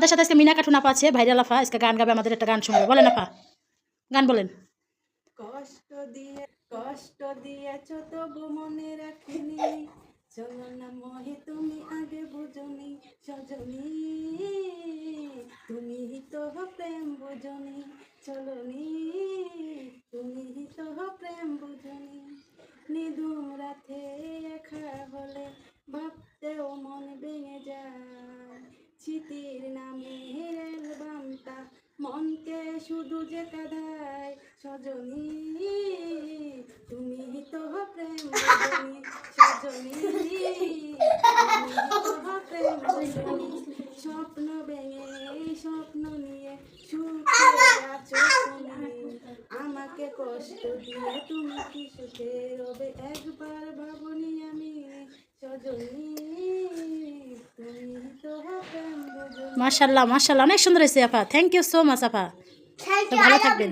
আমাদের সাথে আজকে মিনা কাঠুন আপা আছে, ভাইরাল আপা, আজকে গান গাবে, আমাদের একটা গান শুনবে। বলেন আপা, গান বলেন। কষ্ট দিয়েছ তবু মনে রাখিনি, চলো না মহে তুমি আগে বুঝনি, সজনী তুমি তো প্রেম বুঝনি, চলনি তুমি তো প্রেম বুঝনি। নিধুম রাতে একা হলে ভাবতেও মন ভেঙে যায়, স্মৃতির নামে অ্যালবামটা মনকে শুধু যে কাঁদায়, সজনী তুমি তো প্রেম বুঝনি, সজনী তুমি তো প্রেম বুঝনি। স্বপ্ন ভেঙে স্বপ্ন নিয়ে সুখে আছো তুমি, আমাকে কষ্ট দিয়ে তুমি কি সুখে রবে একবার ভাবনি আমি, সজনী তুমি তো প্রেম বুঝনি। মাশাআল্লাহ মাশাআল্লাহ, অনেক সুন্দর হয়েছে আপা। থ্যাংক ইউ সো মাচ আপা, তো ভালো থাকবেন।